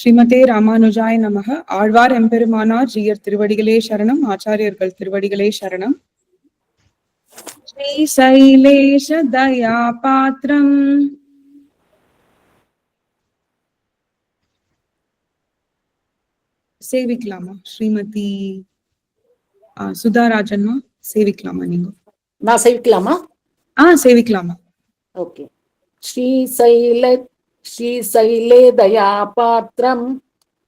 ஸ்ரீமதே ராமானுஜாய நமக. ஆழ்வார் எம்பெருமானார் ஜீயர் திருவடிகளே சரணம். ஆச்சாரியர்கள் திருவடிகளே சரணம். ஸ்ரீ சைலேஷ தயா பாத்திரம் சேவிக்கலாமா? ஸ்ரீமதி சுதாராஜன்மா சேவிக்கலாமா? நீங்க நான் சேவிக்கலாமா? சேவிக்கலாமா? ஓகே. ஸ்ரீசைலே தயா பாத்திரம்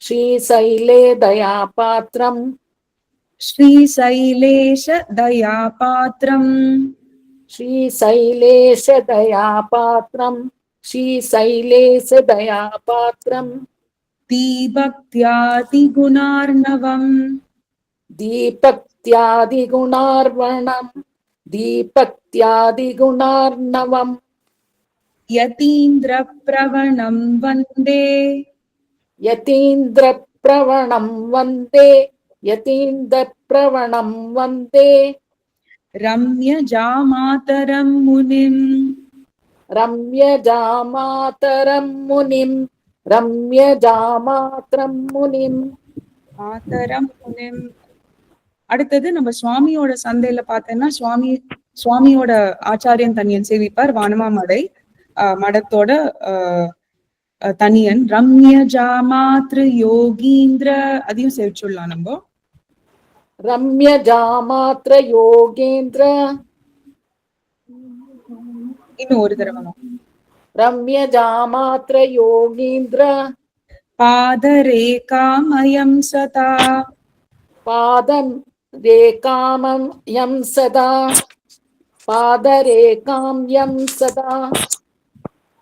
ஸ்ரீசைலே தயா பாத்திரம் ஸ்ரீ சைலேஷ தயா பாத்திரம் ஸ்ரீசைலேஷ தயா பாத்திரம் ஸ்ரீசைலேஷ தயா பாத்திரம் தீபக்தியாதி குணார்ணவம் தீபக்தியாதி குணார்வணம் தீபக்தியாதிகுணார்ணவம் யதீந்திர பிரவணம் வந்தே யதீந்திர பிரவணம் வந்தே யதீந்திர பிரவணம் வந்தே ரம்ய ஜாமாதரம் முனிம் ரம்யஜாமாதரம் முனிம் ரம்யஜாமாதரம் முனிம் மாதரம் முனிம். அடுத்தது நம்ம சுவாமியோட சந்தையில பார்த்தேன்னா சுவாமியோட ஆச்சாரியன் தனியன் சேவிப்பார். வானமாமடை மடத்தோட தனியன் ரம்ய ஜாமாத்ரு யோகீந்திர, அதையும் சேவிச்சுடலாம் நம்ம. ரம்யஜாமாத்ர யோகேந்திர, இன்னும் ஒரு தடவை. ரம்யஜாமாத்ர யோகீந்திர பாதரேகாமயம் சதா பாதம் ரேகாமம் யம் சதா பாதரேகாம் யம் சதா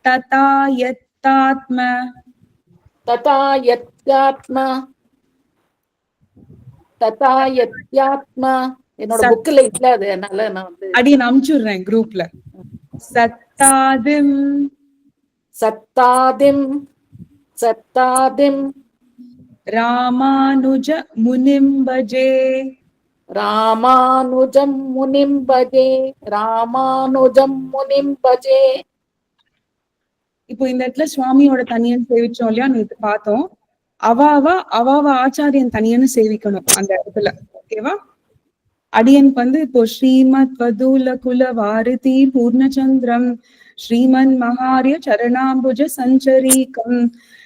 ததா யத்தாத்ம ததா யத்யாத்ம ததா யத்யாத்ம. என்னோட புக்ல இல்ல அது, அதனால நான் அடி நான் அனுப்பிச்சுடுறேன் குரூப்ல. சத்தாதிம் சத்தாதிம் சத்தாதிம் ராமானுஜ முனிம் பஜே ராமானுஜம் முனிம் பஜே ராமானுஜம் முனிம் பஜே. இப்போ இந்த இடத்துல சுவாமியோட தனியன் சேவிச்சோம் இல்லையா, நேற்று பார்த்தோம். அவாவ ஆச்சாரியன் தனியன்னு சேவிக்கணும் அந்த இடத்துல. ஓகேவா? அடியனுக்கு வந்து இப்போ ஸ்ரீமத் வதூல குல வாரதி பூர்ணச்சந்திரம் ஸ்ரீமன் மகாரிய சரணாம்புஜ சஞ்சரீகம்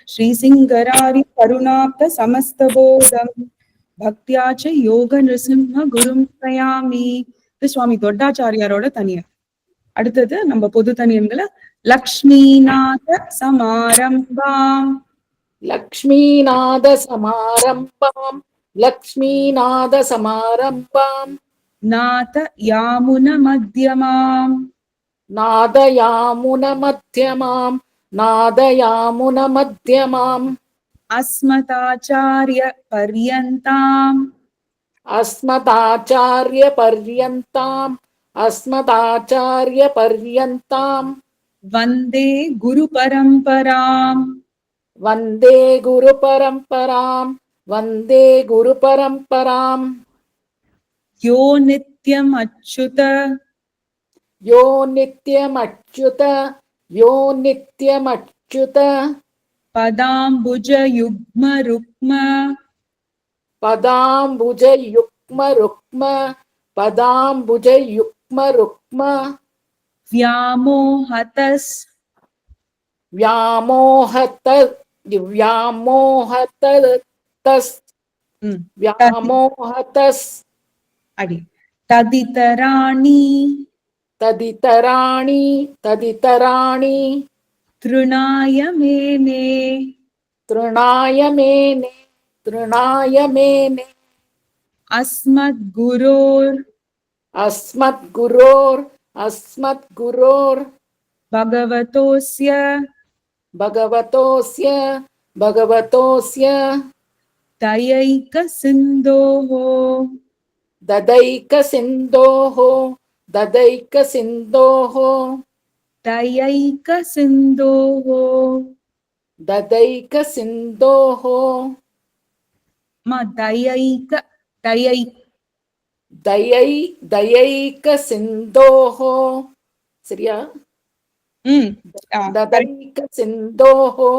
ஸ்ரீ சிங்கராரி கருணாப்த சமஸ்தபோதம் பக்தியாச்ச யோக நிருசிம்ம குரும் பிரயாமி. இது சுவாமி தொட்டாச்சாரியாரோட தனியன். அடுத்தது நம்ம பொது தனியன்களை லக்ஷ்மிநாத சமாரம்பாம் லக்ஷ்மிநாத சமாரம்பாம் லக்ஷ்மிநாத சமாரம்பாம் நாத யாமுன மத்தியமாம் நாதயாமுன மத்தியமாம் நாதயாமுன மத்தியமாம் அஸ்மதாச்சாரிய பர்யந்தாம் அஸ்மதாச்சாரிய பர்யந்தாம் அஸ்மதாச்சாரிய பர்யந்தாம் வந்தே குரு பரம்பராம் வந்தே குரு பரம்பராம் வந்தே குரு பரம்பராம். யோ நித்யம் அச்சுத யோ நித்யம் அச்சுத யோ நித்யம் அச்சுத பதாம்புஜ யுக்ம ருக்ம பதாம்புஜ யுக்ம ருக்ம பதாம்புஜ யுக்ம ருக்ம வியாமோஹதஸ் வியாமோஹத வியாமோஹதஸ் வியாமோஹதஸ் அடி ததிதராணி ததிதராணி ததிதராணி திருணாய மேனே திருணாய மேனே திருணாய மேனே அஸ்மத் குரோர் அஸ்மத் குரோர் அஸ்மத் குரோர் பகவதோஸ்ய பகவதோஸ்ய பகவதோஸ்ய தயைக சிந்தோஹோ ததைக சிந்தோஹோ ததைக சிந்தோஹோ தயைக சிந்தோஹோ ததைக சிந்தோஹோ தயைக தயை தயை தயைக சிந்தோஹோ. சரியா? ததைக சிந்தோஹோ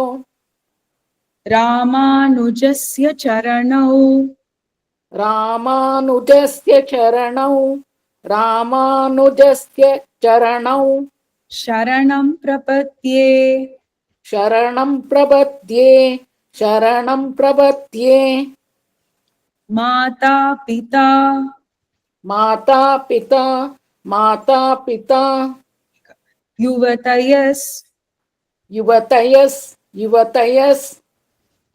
रामानुजस्य चरणौ रामानुजस्य चरणौ रामानुजस्य चरणौ शरणं प्रपद्ये शरणं प्रपद्ये शरणं प्रपद्ये माता पिता माता पिता माता पिता युवतयस् युवतयस् युवतयस्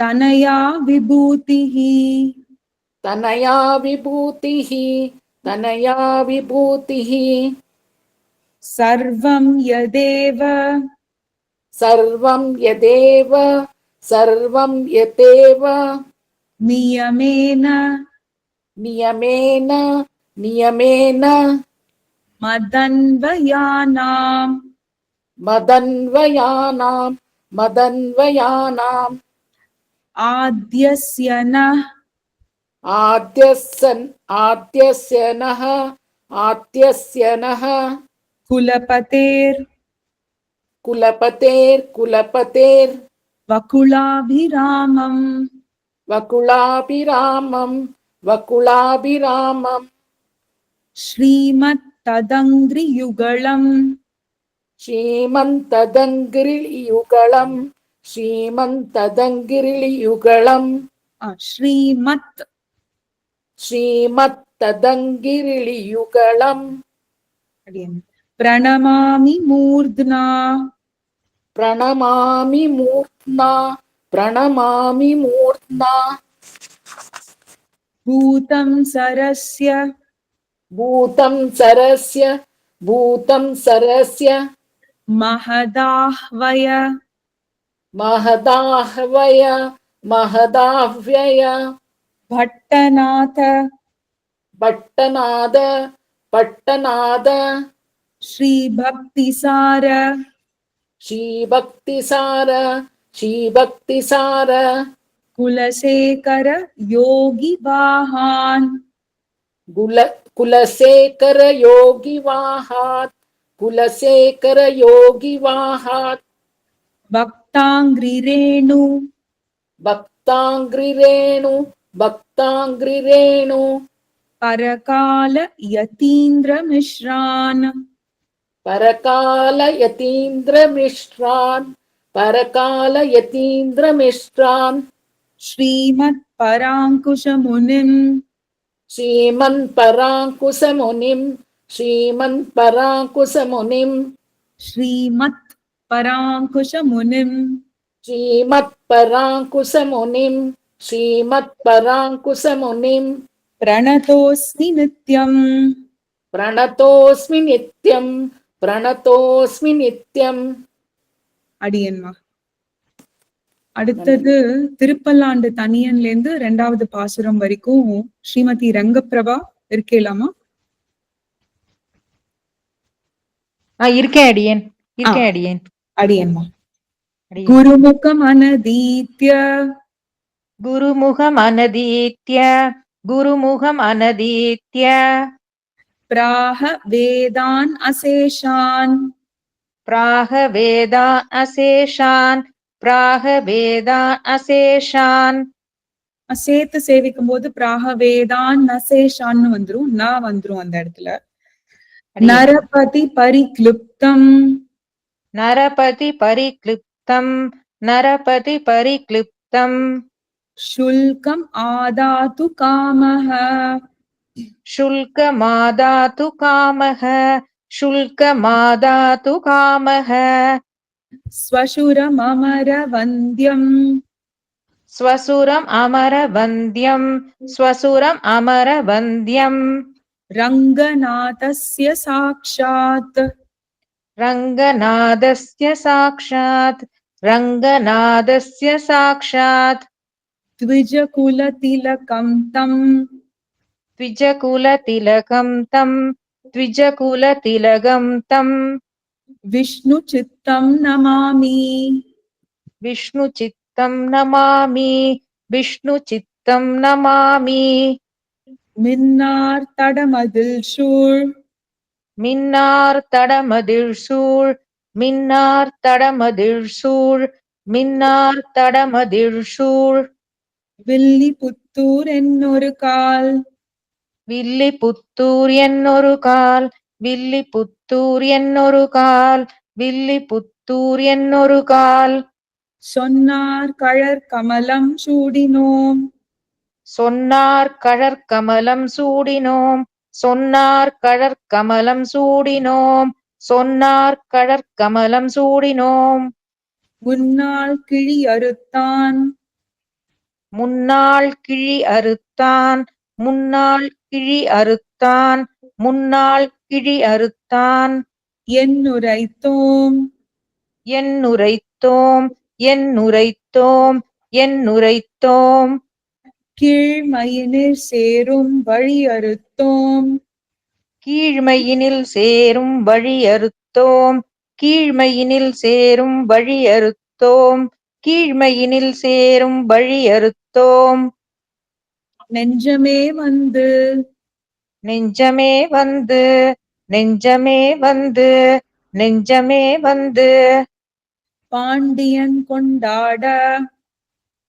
तनया विभूतिः तनया विभूतिः तनया विभूतिः सर्वं यदेव सर्वं यदेव सर्वं यतेव नियमेन नियमेन नियमेन मदन्वयानाम् मदन्वयानां मदन्वयानाम् आद्यस्य नः आद्यस्य नः आद्यस्य नः कुलपतेर् कुलपतेर् वकुलाभिरामम् वकुलाभिरामम् श्रीमत्तदङ्घ्रियुगळम् श्रीमन्तदङ्घ्रियुगळम् श्रीमत्तदङ्घ्रियुगळम् प्रणमामि मूर्ध्ना प्रणमामि मूर्ध्ना भूतं सरस्य भूतं सरस्य महदाह्वय महदाह्वय भट्टनाथ पट्टनाद श्रीभक्तिसार श्रीभक्तिसार कुलशेखर योगिवाहान् कुलशेखर योगिवाहात् भक्ताङ्घ्रिरेणु परकाल यतीन्द्रमिश्रान् श्रीमत्पराङ्कुशमुनिम् प्रणतोऽस्मि नित्यम् அடியன்மா. அடுத்தது திருப்பல்லாண்டு தனியன்ல இருந்து 2வது பாசுரம் வரைக்கும் ஸ்ரீமதி ரங்கப்பிரபா இருக்கலாமா? இருக்கேன் அடியேன். அடியன்மா. குருமுகம் அனதீத்ய பிராஹ வேதான் அசேஷான் சேர்த்து சேவிக்கும் போது பிராக வேதான் நசேஷான்னு வந்துரும், நான் வந்துரும் அந்த இடத்துல. நரபதி பரிக்ளிப்தம் शुल्कम् आदातु कामः स्वशुरम् अमरवन्द्यम् रङ्गनाथस्य साक्षात् द्विजकुलतिलकं तम् विष्णुचित्तं नमामि मिन्नार्तडमदिल् शूर् மின்னார் தடமதிழ்சூழ் வில்லி புத்தூர் என்னொரு கால். வில்லி புத்தூர் என்னொரு கால். வில்லி புத்தூர் என்னொரு கால். வில்லி புத்தூர் என்னொரு கால். சொன்னார் கழற் கமலம் சூடினோம். சொன்னார் கழற்கமலம் சூடினோம். சொன்னார் கழற்கமலம் சூடினோம். சொன்னார் கழற்கமலம் சூடினோம். முன்னாள் கிழி அறுத்தான். முன்னாள் கிழி அறுத்தான். முன்னாள் கிழி அறுத்தான். முன்னாள் கிழி அறுத்தான். என்னுரைத்தோம். என்னுரைத்தோம். என்னுரைத்தோம். என்னுரைத்தோம். கீழ்மையினிற் சேரும் வழி அறுத்தோம். கீழ்மையினில் சேரும் வழி அறுத்தோம். கீழ்மையினில் சேரும் வழி அறுத்தோம். கீழ்மையினில் சேரும் வழி அறுத்தோம். நெஞ்சமே வந்து. நெஞ்சமே வந்து. நெஞ்சமே வந்து. நெஞ்சமே வந்து. பாண்டியன் கொண்டாட.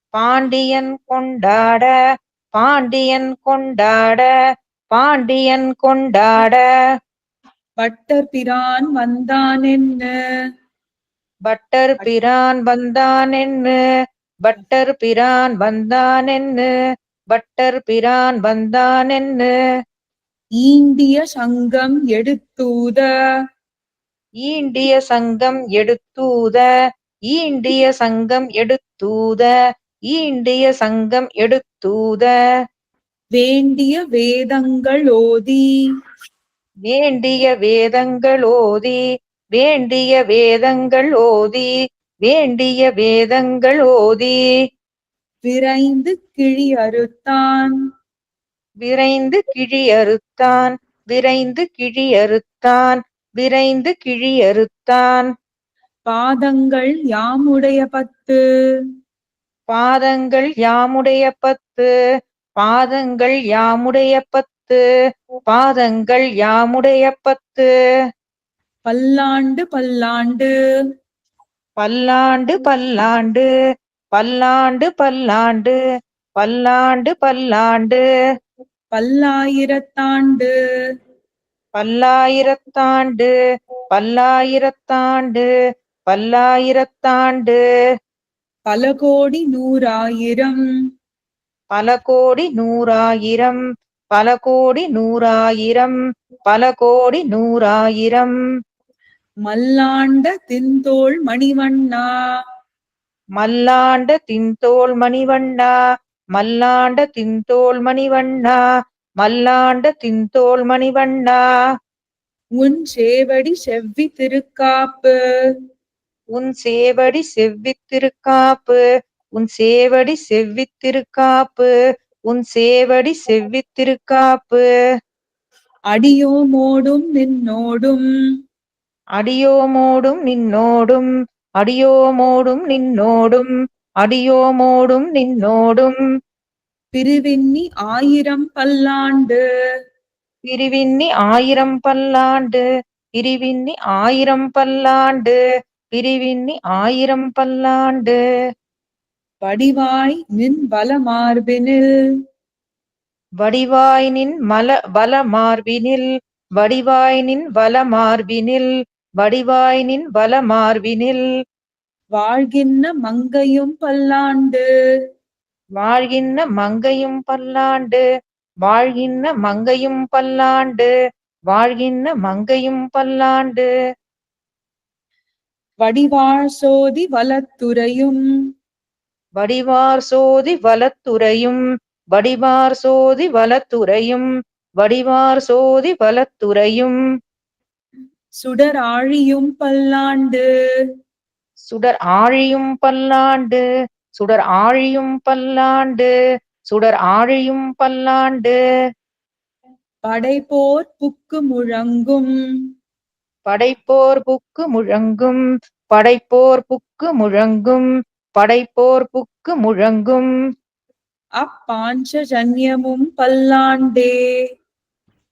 பாண்டியன் கொண்டாட. பாண்டியன் கொண்டாட. பாண்டியன் கொண்டாட. பட்டர் பிரான் வந்தானென்ன. பட்டர் பிரான் வந்தானென்னு. பட்டர் பிரான் வந்தானென்னு. பட்டர் பிரான் வந்தானென்னு. ஈண்டிய சங்கம் எடுத்தூத. ஈண்டிய சங்கம் எடுத்தூத. ஈண்டிய சங்கம் எடுத்தூத. ஈண்டிய சங்கம் எடுத்தூத. வேண்டிய வேதங்கள் ஓதி. வேண்டிய வேதங்கள் ஓதி. வேண்டிய வேதங்கள் ஓதி. வேண்டிய வேதங்கள் ஓதி. விரைந்து கிழி அறுத்தான். விரைந்து கிழி அறுத்தான். விரைந்து கிழி அறுத்தான். விரைந்து கிழி அறுத்தான். பாதங்கள் யாமுடைய 10. பாதங்கள் யாமுடைய 10. பாதங்கள் யாமுடைய 10. பாதங்கள் யாமுடைய 10. பல்லாண்டு பல்லாண்டு. பல்லாண்டு பல்லாண்டு. பல்லாண்டு பல்லாண்டு. பல்லாண்டு பல்லாண்டு. பல்லாயிரத்தாண்டு. பல்லாயிரத்தாண்டு. பல்லாயிரத்தாண்டு. பல்லாயிரத்தாண்டு. பல கோடி நூறாயிரம். பல கோடி நூறாயிரம். பல கோடி நூறாயிரம். பல கோடி நூறாயிரம். மல்லாண்ட தின்தோள் மணிவண்ணா. மல்லாண்ட தின்தோள் மணிவண்ணா. மல்லாண்ட தின்தோள் மணிவண்ணா. மல்லாண்ட தின்தோள் மணிவண்ணா. உன் சேவடி செவ்வி திருக்காப்பு. உன் சேவடி செவ்வித் திருக்காப்பு. உன் சேவடி செவ்வித் திருக்காப்பு. உன் சேவடி செவ்வித் திருக்காப்பு. அடியோமோடும் நின்னோடும். அடியோமோடும் நின்னோடும். அடியோமோடும் நின்னோடும். அடியோமோடும் நின்னோடும். பிரிவின்னி ஆயிரம் பல்லாண்டு. பிரிவின்னி ஆயிரம் பல்லாண்டு. பிரிவின்னி ஆயிரம் பல்லாண்டு. பிரிவின்னி ஆயிரம் பல்லாண்டு. வடிவாய் நின் வலமார்பினில். வடிவாய் நின் வலமார்பினில். வடிவாய் நின் வலமார்பினில். வடிவாய் நின் வலமார்பினில். வாழ்கின்ற மங்கையும் பல்லாண்டு. வாழ்கின்ற மங்கையும் பல்லாண்டு. வாழ்கின்ற மங்கையும் பல்லாண்டு. வாழ்கின்ற மங்கையும் பல்லாண்டு. வடிவாழ் சோதி வலத்துறையும். வடிவார் சோதி வலத்துறையும். வடிவார் சோதி வலத்துறையும். வடிவார் சோதி வலத்துறையும். சுடர் ஆழியும் பல்லாண்டு. சுடர் ஆழியும் பல்லாண்டு. சுடர் ஆழியும் பல்லாண்டு. சுடர் ஆழியும் பல்லாண்டு. படைப்போர் புக்கு முழங்கும். படைப்போர் புக்கு முழங்கும். படைப்போர் புக்கு முழங்கும். படைப்போர் புக்கு முழங்கும். அப்பாஞ்சஜன்யமும் பல்லாண்டே.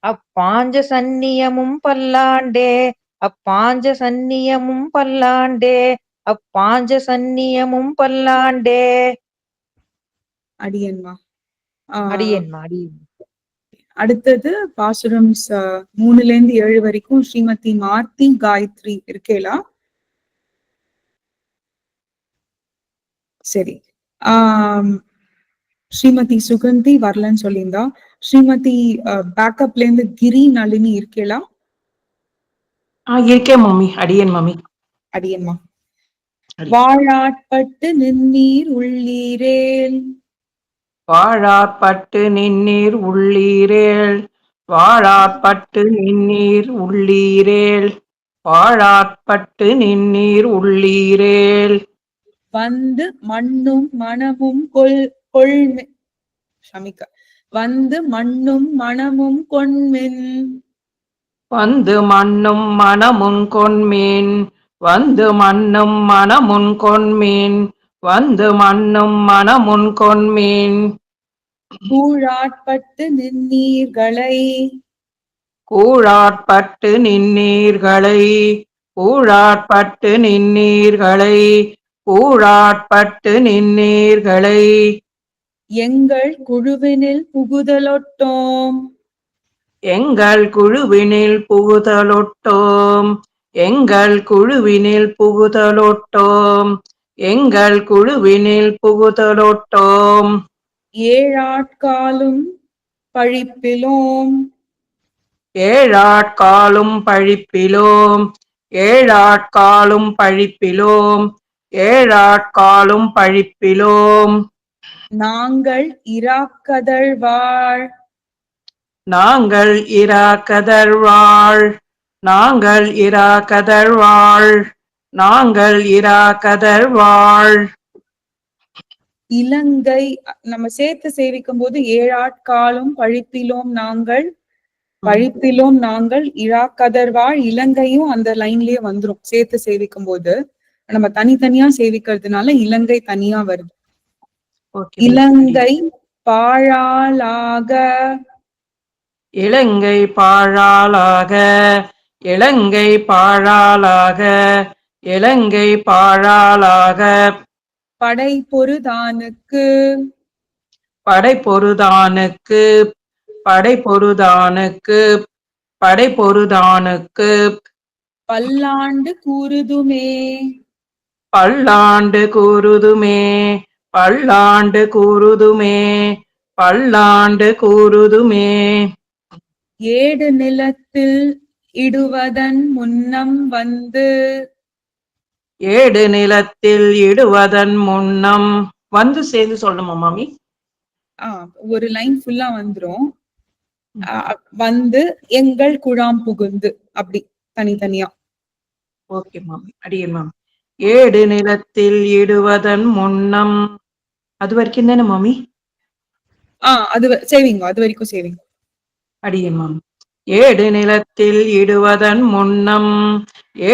அப்பாஞ்ச சந்நியமும் பல்லாண்டே. அப்பாஞ்ச சந்நியமும் பல்லாண்டே. அப்பாஞ்ச சந்நியமும் பல்லாண்டே. அடியன்மா. அடியேன்மா அடியேன். அடுத்தது பாசுரம் 3ல இருந்து 7 வரைக்கும் ஸ்ரீமதி மார்த்தி காயத்ரி இருக்கேளா? சரி. ஸ்ரீமதி சுகந்தி வரலன்னு சொல்லியிருந்தா. ஸ்ரீமதி பேக்கப்ல இருந்து கிரி நளினி இருக்கேளா? இருக்கேன் மாமி. அடியேன் மாமி. அடியன்மா. வாழாட்பட்டு நின்னீர் உள்ளீரேல். வாழாற்பட்டு நின்னீர் உள்ளீரேல். வாழாற்பட்டு நின்னீர் உள்ளீரேல். வாழாற்பட்டு நின்னீர் உள்ளீரேல். வந்து மண்ணும் மனமும் ஷமிக்க. வந்து மண்ணும் மனமும் கொண்மின். வந்து மண்ணும் மனமுன் கொண்மீன். வந்து மண்ணும் மனமுன் கொண்மீன். வந்து மண்ணும் மனமுன் கொண்மீன். கூழாட்பட்டு நின்னீர்களை. கூழாட்பட்டு நின்னீர்களை. கூழாட்பட்டு நின்னீர்களை. கூழாட்பட்டு நின்னீர்களை. எங்கள் குழுவினில் புகுதலொட்டோம். எங்கள் குழுவினில் புகுதலொட்டோம். எங்கள் குழுவினில் புகுதலொட்டோம். எங்கள் குழுவினில் புகுதலொட்டோம். ஏழாட்காலும் பழிப்பிலோம். ஏழாட்காலும் பழிப்பிலோம். ஏழாட்காலும் பழிப்பிலோம். ஏழாட்காலும் பழிப்பிலோம். நாங்கள் இராக்கதழ்வாழ். நாங்கள் இராக்கதழ்வாழ். நாங்கள் இராக்கதழ்வாழ். நாங்கள் இராக்கதழ்வாழ். இலங்கை நம்ம சேர்த்து சேவிக்கும் போது ஏழாட்காலும் பழிப்பிலோம் நாங்கள். பழிப்பிலோம் நாங்கள் இராக்கதர்வாழ். இலங்கையும் அந்த லைன்லயே வந்துரும் சேர்த்து சேவிக்கும் போது. நம்ம தனித்தனியா சேவிக்கிறதுனால இலங்கை தனியா வருது. இலங்கை பாழாளாக. இலங்கை பாழாளாக. இலங்கை பாழாளாக. இலங்கை பாழாளாக. படை பொருதானுக்கு. படை பொருதானுக்கு. படை பொருதானுக்கு. படை பொருதானுக்கு. பல்லாண்டு கூறுதுமே. பல்லாண்டு கூறுதுமே. பல்லாண்டு கூறுதுமே. பல்லாண்டு கூறுதுமே. ஏடு நிலத்தில் இடுவதன் முன்னம் வந்து. ஏடு நிலத்தில் இடுவதன் முன்னம் வந்து சேர்ந்து சொல்லணுமா மாமி? ஒரு லைன் ஃபுல்லா வந்துரும். வந்து எங்கள் குழாம் புகுந்து அப்படி தனித்தனியா. ஓகே மாமி. அடியேன் மாமி. ஏடு நிலத்தில் இடுவதன் முன்னம் அது வரைக்கும் தானே மாமி? அது சேவிங்க. அது வரைக்கும் சேவிங்க. அடியேன் மாமி. ஏடு நிலத்தில் இடுவதன் முன்னம்.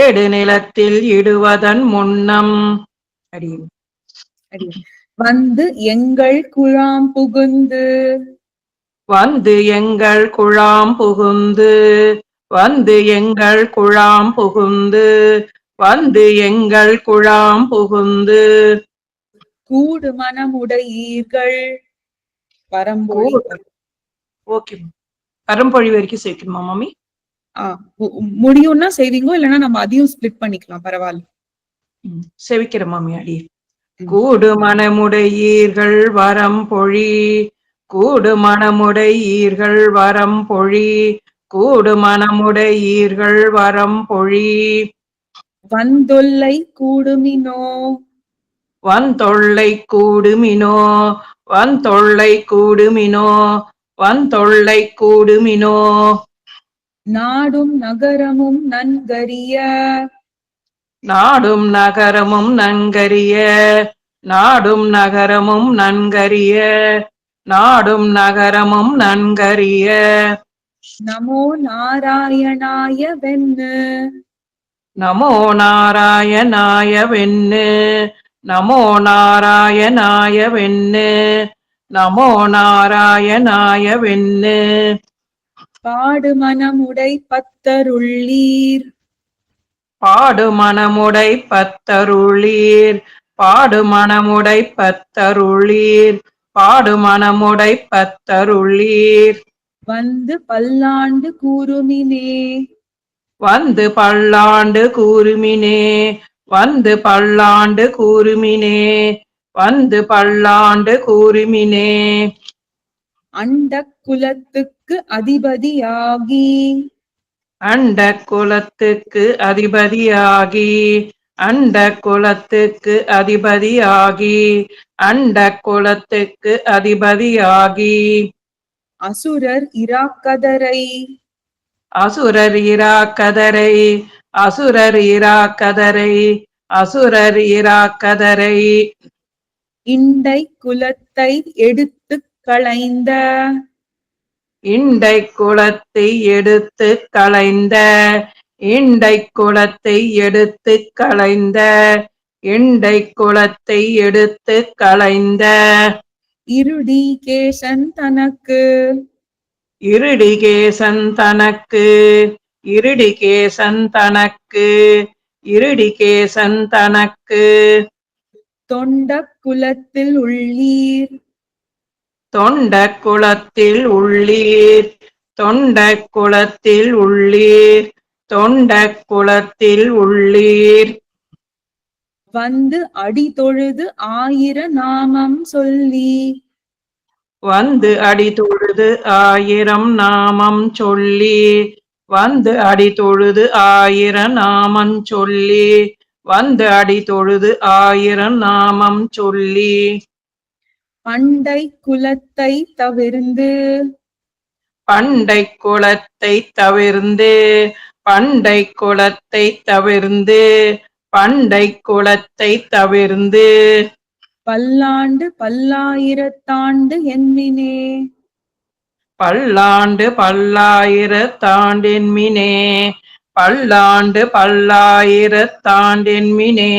ஏடு நிலத்தில் இடுவதன் முன்னம். அடியேன். வந்து எங்கள் குழாம் புகுந்து. வந்து எங்கள் குழாம் புகுந்து. வந்து எங்கள் குழாம் புகுந்து. வந்து எங்கள் குழாம் புகுந்து. கூடு மனமுடையீர்கள். பரம்பொழி. ஓகே. பரம்பொழி வரைக்கும் சேர்க்கணுமா மாமி? முடியும்னா சேவிங்கோ, இல்லைன்னா நம்ம அதையும் ஸ்பிளிட் பண்ணிக்கலாம், பரவாயில்ல. செவிக்கிற மாமி. அடி கூடு மனமுடையீர்கள் வரம் பொழி. கூடு மனமுடையீர்கள் வரம் பொழி. கூடு மனமுடையீர்கள் வரம் பொழி. வந்தொல்லை கூடுமினோ. வந்தொல்லை கூடுமினோ. வந்தொல்லை கூடுமினோ. வந்தொல்லை கூடுமினோ. நாடும் நகரமும் நன்கரிய. நாடும் நகரமும் நன்கரிய. நாடும் நகரமும் நன்கரிய. நாடும் நகரமும் நன்கரிய. நமோ நாராயணாய வென்னு. நமோ நாராயணாய வென்னு. நமோ நாராயணாய வென்னு. நமோ நாராயணாய வென்னு. பாடு மனமுடை பத்தருள்ளீர். பாடுமணமுடை பத்தருளீர் பாடுமணமுடை பத்தருளீர் பாடுமணமுடை பத்தருளீர் வந்து பல்லாண்டு கூறுமினே வந்து பல்லாண்டு கூறுமினே வந்து பல்லாண்டு கூறுமினே வந்து பல்லாண்டு கூறுமினே அண்ட குலத்துக்கு அதிபதியாகி அண்ட குலத்துக்கு அதிபதியாகி அண்ட குலத்துக்கு அதிபதியாகி அண்ட குலத்துக்கு அதிபதியாகி அசுரர் இராக்கதரை அசுரர் இராக்கதரை அசுரர் இராக்கதரை அசுரர் இராக்கதரை இண்டை குலத்தை எடுத்துக் களைந்த இண்டை குலத்தை எடுத்து களைந்த இண்டை குலத்தை எடுத்து களைந்த இண்டை குலத்தை எடுத்து களைந்த இருடிகேசன் தனக்கு இருடிகேசன் தனக்கு இருடிகேசன் தனக்கு இருடிகேசன் தனக்கு தொண்ட குலத்தில் உள்ளீர் தொண்ட குலத்தில் உள்ளீர் தொண்ட குலத்தில் உள்ளீர் தொண்ட குலத்தில் உள்ளீர் வந்து அடி தொழுது ஆயிர நாமம் சொல்லி வந்து அடி தொழுது ஆயிரம் நாமம் சொல்லி வந்து அடி தொழுது ஆயிரம் நாமம் சொல்லி வந்து அடி தொழுது ஆயிரம் நாமம் சொல்லி பண்டை குலத்தை தவிர்ந்து பண்டை குலத்தை தவிர்ந்து பண்டை குலத்தை தவிர்ந்து பண்டை குலத்தை தவிர்ந்து பல்லாண்டு பல்லாயிரத்தாண்டு எண்ணினே பல்லாண்டு பல்லாயிரத்தாண்டென்மினே பல்லாண்டு பல்லாயிரத்தாண்டென்மினே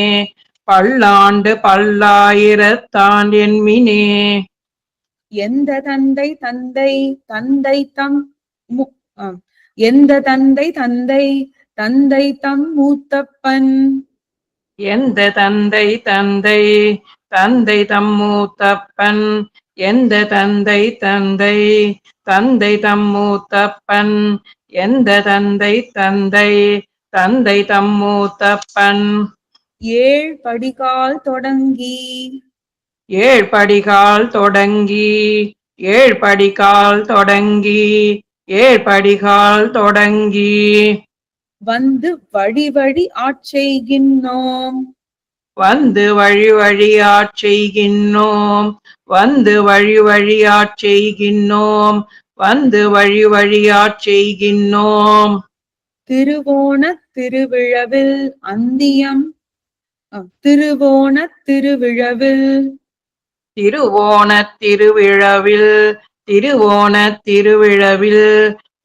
பல்லாண்டு பல்லாயிரத்தாண்டென்மினே எந்த தந்தை தந்தை தந்தை தம் எந்த தந்தை தந்தை தந்தை தம் மூத்தப்பன் எந்த தந்தை தந்தை தந்தை தம் மூத்தப்பன் எந்த தந்தை தந்தை தந்தை தம் மூத்தப்பன் எந்த தந்தை தந்தை தந்தை தம் மூத்தப்பன் ஏழ் படிகால் தொடங்கி ஏழ் படிகால் தொடங்கி ஏழ் படிகால் தொடங்கி ஏழ் படிகால் தொடங்கி வந்து வழி வழி ஆட்செய்கின்றோம் வந்து வழி வழியாற் செய்கின்றோம் வந்து வழி வழியாற் செய்கின்றோம் வந்து வழி வழியாற் செய்கின்றோம் திருவோண திருவிழவில் அந்தியம் திருவோண திருவிழவில் திருவோண திருவிழவில் திருவோண திருவிழவில்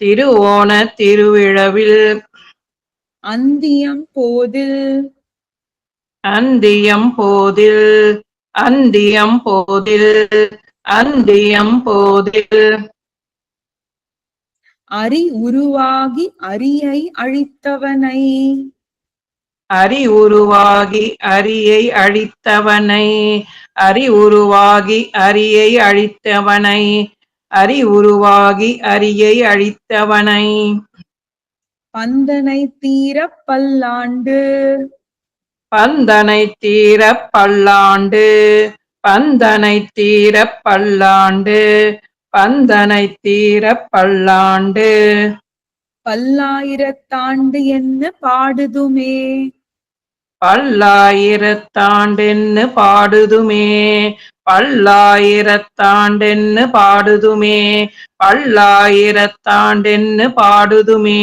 திருவோண திருவிழவில் அந்தியம் போதில் அந்தியம் போதில் அந்தியம் போதில் அந்தியம் போதில் அரி உருவாகி அரியை அழித்தவனை அரி உருவாகி அரியை அழித்தவனை அரி உருவாகி அரியை அழித்தவனை அரி உருவாகி அரியை அழித்தவனை பந்தனை தீர பல்லாண்டு பந்தனை தீர பல்லாண்டு பந்தனை தீர பல்லாண்டு பந்தனை தீர பல்லாண்டு பல்லாயிரத்தாண்டு என்ன பாடுதுமே பல்லாயிரத்தாண்டென்னு பாடுதுமே பல்லாயிரத்தாண்டென்னு பாடுதுமே பல்லாயிரத்தாண்டென்னு பாடுதுமே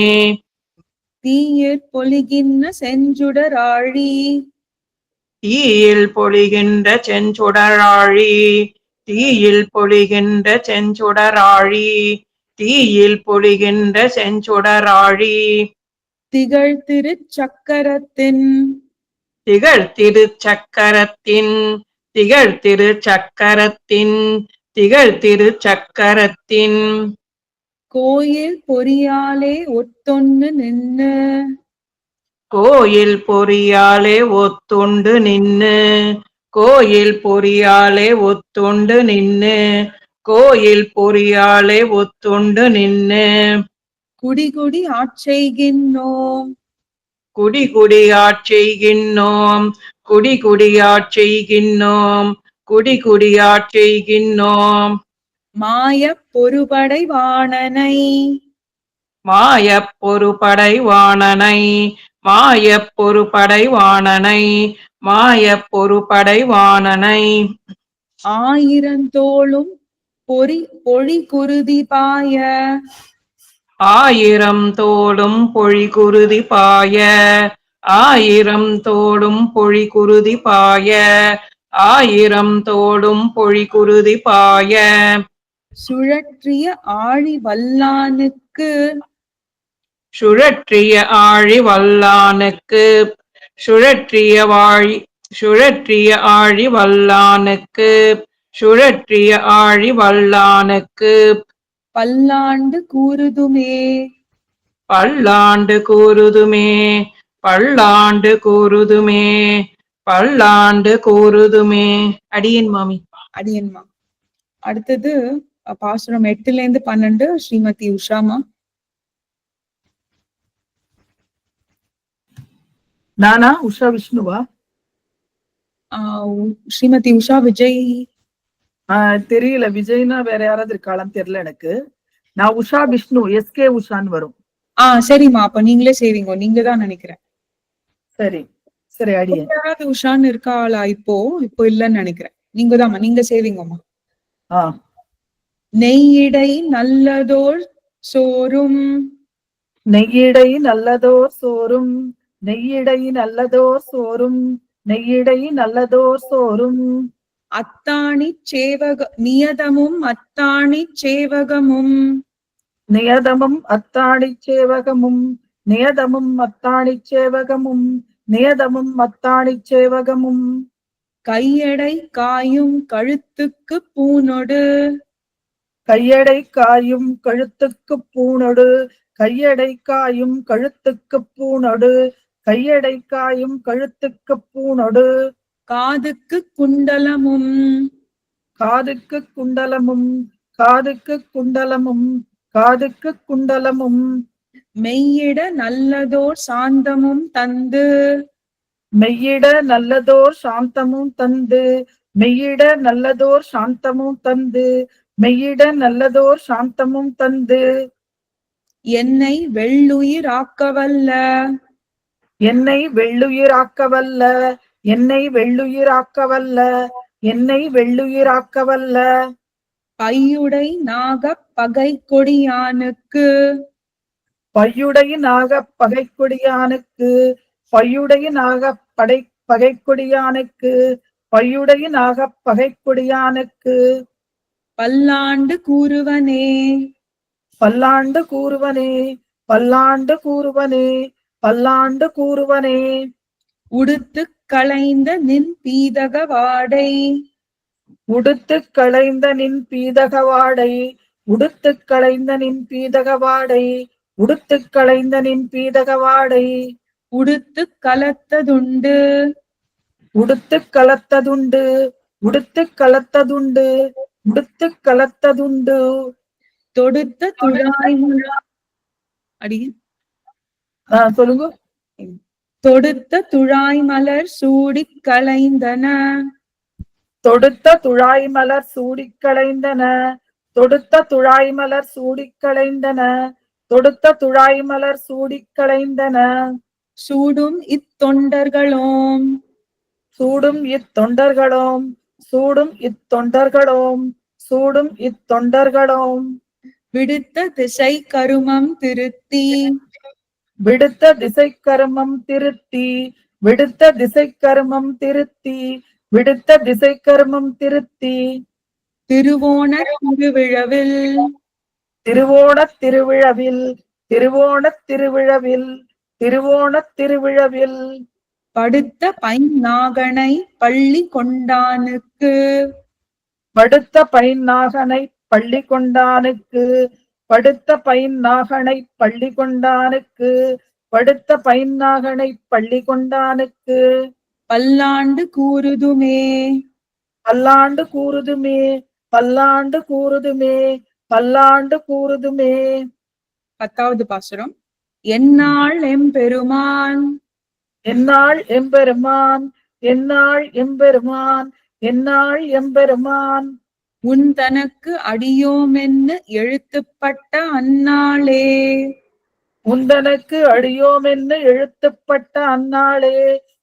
தீயிற் பொலிகின்ற செஞ்சுடராழி தீயில் பொழிகின்ற செஞ்சுடராழி தீயில் பொழிகின்ற செஞ்சுடராழி தீயில் பொழிகின்ற செஞ்சுடராழி திகழ் திருச்சக்கரத்தின் திகழ் திருச்சக்கரத்தின் திகழ் திருச்சக்கரத்தின் திகழ் திருச்சக்கரத்தின் கோயில் பொறியாலே ஒத்தொன்னு நின்னு கோயில் பொறியாலே ஒத்துண்டு நின்னு கோயில் பொறியாலே ஒத்துண்டு நின்னு கோயில் பொறியாலே ஒத்துண்டு நின்னு குடிகுடி ஆட்செய்கின்றோம் குடி குடி ஆட்செய்கின்றோம் குடி குடி ஆட்செய்கின்றோம் குடி குடி ஆட்செய்கின்றோம் மாயப் பொறுபடை வாணனை மாயப் பொறுபடை வாணனை மாயப் பொறுபடை வாணனை மாயப் பொறுபடை வாணனை ஆயிரந்தோளும் பொழி குருதி பாய ஆயிரம் தோளும் பொழி குருதி பாய ஆயிரம் தோளும் பொழி குருதி பாய ஆயிரம் தோளும் பொழி குருதி பாய சுழற்றிய ஆழி வல்லானுக்கு சுழற்றிய ஆழி வல்லானுக்கு சுழற்றிய ஆழி வல்லானுக்கு சுழற்றிய ஆழி வல்லானுக்கு பல்லாண்டு கூறுதுமே பல்லாண்டு கூறுதுமே பல்லாண்டு கூறுதுமே பல்லாண்டு கூறுதுமே. அடியேன் மாமி. அடியன்மா. அடுத்தது பாசுரம் 8-12 ஸ்ரீமதி உஷாமா. நானா உஷா விஷ்ணுவா? ஸ்ரீமதி உஷா விஜய் தெரியல. விஜய்னா வேற யாராவது இருக்காளான்னு தெரியல எனக்கு. நான் உஷா விஷ்ணு, எஸ்கே உஷான்னு வரும். சரிம்மா, அப்ப நீங்களே செய்வீங்க. நீங்க தான் நினைக்கிறேன். சரி சரி. அடியே யாராவது உஷான்னு இருக்காளா? இப்போ இல்லன்னு நினைக்கிறேன். நீங்க தான்மா, நீங்க செய்வீங்கம்மா. நெய்யிடை நல்லதோர் சோறும் நெய்யிடை நல்லதோர் சோறும் நெய்யிடை நல்லதோர் சோறும் நெய்யிடை நல்லதோர் சோறும் அத்தாணி நியதமும் அத்தாணி சேவகமும் நியதமும் அத்தாணி சேவகமும் நியதமும் அத்தாணி சேவகமும் நியதமும் அத்தாணி சேவகமும் கையடை காயும் கழுத்துக்கு பூனொடு கையடை காயும் கழுத்துக்கு பூனொடு கையடை காயும் கழுத்துக்கு பூனொடு கையடை காயும் கழுத்துக்கு பூனொடு காதுக்கு குண்டலமும் காதுக்கு குண்டலமும் காதுக்கு குண்டலமும் காதுக்கு குண்டலமும் மெய்யிட நல்லதோர் சாந்தமும் தந்து மெய்யிட நல்லதோர் சாந்தமும் தந்து மெய்யிட நல்லதோர் சாந்தமும் தந்து மெய்யிட நல்லதோர் சாந்தமும் தந்து என்னை வெள்ளுயிராக்கவல்ல என்னை வெள்ளுயிராக்கவல்ல என்னை வெள்ளுயிராக்கவல்ல என்னை வெள்ளுயிராக்கவல்ல பையுடை நாகப் பகை கொடியானுக்கு பையுடை நாகப் பகைக்கொடியானுக்கு பையுடை நாகப் பகைக்கொடியானுக்கு பையுடை நாகப் பகைக்கொடியானுக்கு பல்லாண்டு கூறுவனே பல்லாண்டு கூறுவனே பல்லாண்டு கூறுவனே பல்லாண்டு கூறுவனே உடுத்து களைந்த நின் பீதக வாடை உடுத்து களைந்த நின் பீதக வாடை உடுத்து களைந்த நின் பீதக வாடை உடுத்து களைந்த நின் பீதக வாடை உடுத்து கலத்ததுண்டு உடுத்து கலத்ததுண்டு உடுத்து கலத்ததுண்டு உடுத்து கலத்ததுண்டு தொடுத்த துழாய் அடிய சொல்லுங்க. தொடுத்த துழாய் மலர் சூடி களைந்தன தொடுத்த துழாய் மலர் சூடி களைந்தன தொடுத்த துழாய் மலர் சூடி களைந்தன தொடுத்த துழாய் மலர் சூடி களைந்தன சூடும் இத்தொண்டர்களோம் சூடும் இத்தொண்டர்களோம் சூடும் இத்தொண்டர்களோம் சூடும் இத்தொண்டர்களோம் விடுத்த திசை கருமம் திருத்தி விடுத்த திசை கருமம் திருத்தி விடுத்த திசை கருமம் திருத்தி விடுத்த திசை கருமம் திருத்தி திருவோண திருவிழவில் திருவோணத் திருவிழவில் திருவோணத் திருவிழவில் திருவோணத் திருவிழவில் படுத்த பைநாகனை பள்ளி கொண்டானுக்கு படுத்த பைநாகனை பள்ளி கொண்டானுக்கு படுத்த பைநாகனை பள்ளி கொண்டானுக்கு படுத்த பைன்னாகனை பள்ளி கொண்டானுக்கு பல்லாண்டு கூறுதுமே. பல்லாண்டு கூறுதுமே, பல்லாண்டு கூறுதுமே, பல்லாண்டு கூறுதுமே. 10வது பாசுரம். எந்நாள் எம்பெருமான் எந்நாள் எம்பெருமான், எந்நாள் எம்பெருமான், எந்நாள் எம்பெருமான். உன் தனக்கு அடியோமென்னு எழுத்துப்பட்ட அந்நாளே. உந்தனுக்கு அடியோமென்னு எழுத்துப்பட்ட அந்நாளே,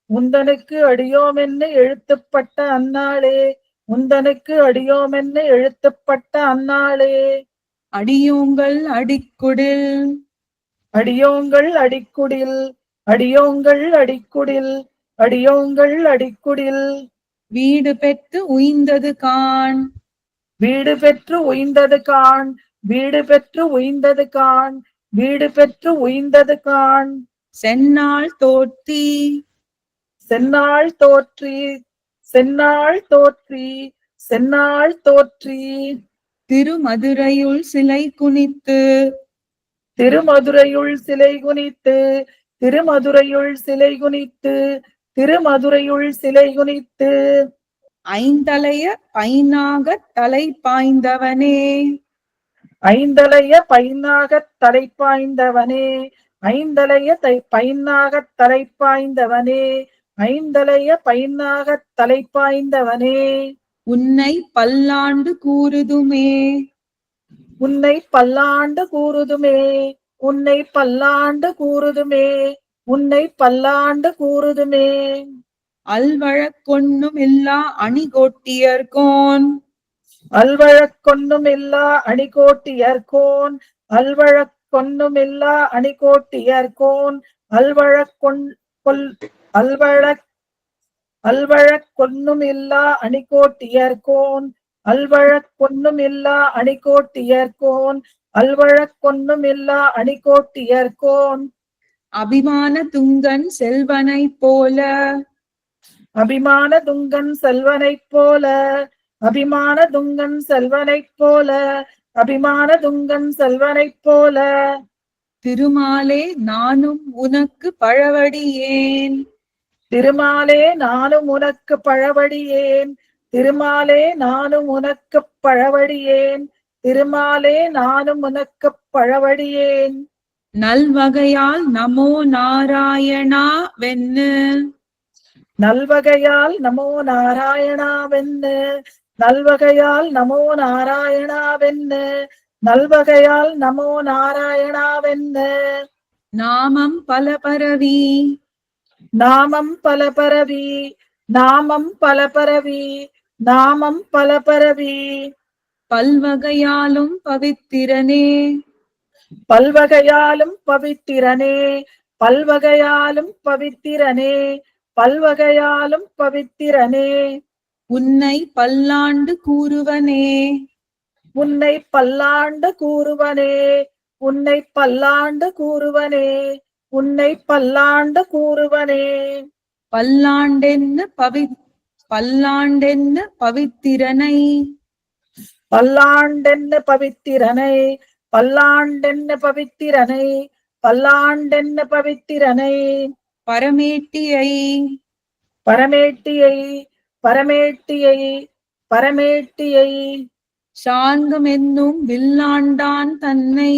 உந்தனுக்கு அடியோமென்னு எழுத்துப்பட்ட அந்நாளே, உந்தனுக்கு அடியோமென்னு எழுத்துப்பட்ட அந்நாளே. அடியோங்கள் அடிக்குடில் அடியோங்கள் அடிக்குடில், அடியோங்கள் அடிக்குடில், அடியோங்கள் அடிக்குடில். வீடு பெற்று உய்ந்தது காண். வீடு பெற்று உய்ந்தது காண், வீடு பெற்று உய்ந்தது காண், வீடு பெற்று உய்ந்தது காண். செந்நாள் தோற்றி செந்நாள் தோற்றி, செந்நாள் தோற்றி, செந்நாள் தோற்றி. திருமதுரையுள் சிலை குனித்து திருமதுரையுள் சிலை குனித்து, திருமதுரையுள் சிலை குனித்து, திருமதுரையுள் சிலை குனித்து. ஐந்தலைய பைனாகத் தலை பாய்ந்தவனே. ஐந்தலைய பைனாகத் தலை பாய்ந்தவனே, ஐந்தலைய பைனாகத் தலை பாய்ந்தவனே, ஐந்தலைய பைனாகத் தலை பாய்ந்தவனே. உன்னை பல்லாண்டு கூறுதுமே. உன்னை பல்லாண்டு கூறுதுமே, உன்னை பல்லாண்டு கூறுதுமே, உன்னை பல்லாண்டு கூறுதுமே. அல்வழக்கொன்னும் இல்லா அணிகோட்டியர்கோன். அல்வழக்கொன்னுமில்லா அணிகோட்டியர்கோன், அல்வழக்கொன்னுமில்லா அணிகோட்டியர்கோன், அல்வழக்கொன் அல்வழக் அல்வழக்கொன்னுமில்லா அணிகோட்டியர்கோன், அல்வழக்கொன்னுமில்லா அணிகோட்டியர்கோன், அல்வழக்கொன்னுமில்லா அணிகோட்டியர்கோன். அபிமான துங்கன் செல்வனைப் போல. அபிமான துங்கன் செல்வனைப் போல, அபிமான துங்கன் செல்வனைப் போல, அபிமான துங்கன் செல்வனைப் போல. திருமாலே நானும் உனக்கு பழவடியேன். திருமாலே நானும் உனக்கு பழவடியேன், திருமாலே நானும் உனக்கு பழவடியேன், திருமாலே நானும் உனக்கு பழவடியேன். நல்வகையால் நமோ நாராயணா வென்னு. நல்வகையால் நமோ நாராயணாவென்னு, நல்வகையால் நமோ நாராயணாவென்னு, நல்வகையால் நமோ நாராயணாவென்னு. நாமம் பல பரவி நாமம் பல பரவி, நாமம் பல பரவி, நாமம் பல பரவி. பல்வகையாலும் பவித்திரனே. பல்வகையாலும் பவித்திரனே, பல்வகையாலும் பவித்திரனே, பல்வகையாலும் பவித்திரனே. உன்னை பல்லாண்டு கூறுவனே. உன்னை பல்லாண்டு கூறுவனே, உன்னை பல்லாண்டு கூறுவனே, உன்னை பல்லாண்டு கூறுவனே. பல்லாண்டென்னு பவித்திரனை. பல்லாண்டென்ன பவித்திரனை, பல்லாண்டென்ன பவித்திரனை, பல்லாண்டென்ன பவித்திரனை. பரமேட்டியை பரமேட்டியை, பரமேட்டியை, பரமேட்டியை. சார்ந்தமென்னும் வில்லாண்டான் தன்னை.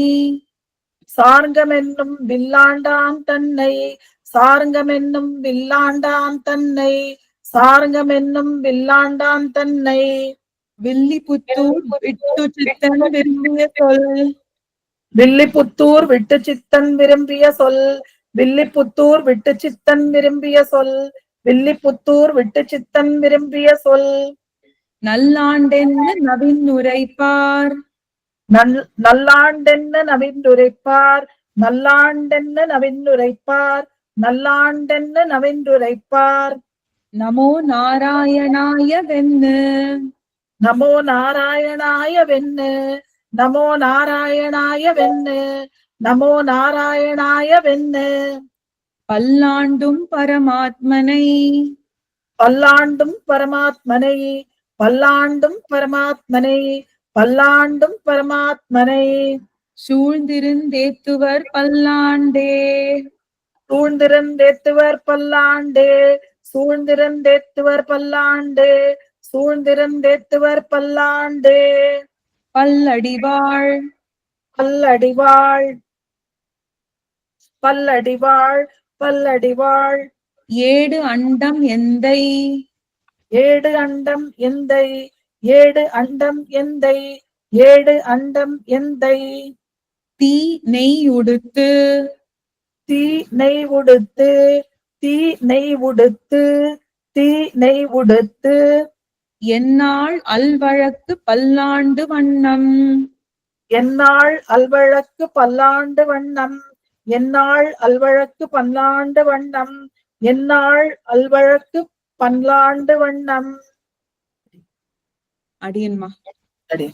சார்ங்கமென்னும் வில்லாண்டான் தன்னை, சார்ங்கமென்னும் வில்லாண்டான் தன்னை, சார்ங்கமென்னும் வில்லாண்டான் தன்னை. வில்லிபுத்தூர் விட்டு சித்தன் விரும்பிய சொல். வில்லிபுத்தூர் விட்டு சித்தன் விரும்பிய சொல், வில்லிபுத்தூர் விட்டு சித்தன் விரும்பிய சொல், வில்லிபுத்தூர் விட்டு சித்தன் விரும்பிய சொல். நல்லாண்டென்ன நவின்னுரைப்பார். நல்லாண்டென்ன நவின்றுரைப்பார், நல்லாண்டென்ன நவின்றுரைப்பார், நல்லாண்டென்ன நவின்றுரைப்பார். நமோ நாராயணாய வென்னு. நமோ நாராயணாய வென்னு, நமோ நாராயணாய வென்னு, நமோ நாராயணாய வென்னு. பல்லாண்டும் பரமாத்மனை. பல்லாண்டும் பரமாத்மனை, பல்லாண்டும் பரமாத்மனை, பல்லாண்டும் பரமாத்மனை. சூழ்ந்திருந்தேத்துவர் பல்லாண்டே. சூழ்ந்திருந்தேத்துவர் பல்லாண்டு சூழ்ந்திருந்தேத்துவர் பல்லாண்டு சூழ்ந்திருந்தேத்துவர் பல்லாண்டு பல்லடிவாள் பல்லடிவாள் பல்லடிவாள் பல்லடிவாள் ஏடு அண்டம் எந்தை ஏடு அண்டம் எந்தை ஏடு அண்டம் எந்தை ஏடு அண்டம் எந்தை தீ நெய் உடுத்து தீ நெய் உடுத்து தீ நெய் உடுத்து தீ நெய் உடுத்து எந்நாள் அல்வழக்கு பல்லாண்டு வண்ணம் எந்நாள் அல்வழக்கு பல்லாண்டு வண்ணம் எந்நாள் அல்வழக்கு பல்லாண்டு வண்ணம் எந்நாள் அல்வழக்கு பல்லாண்டு வண்ணம் அடியன்மா அடி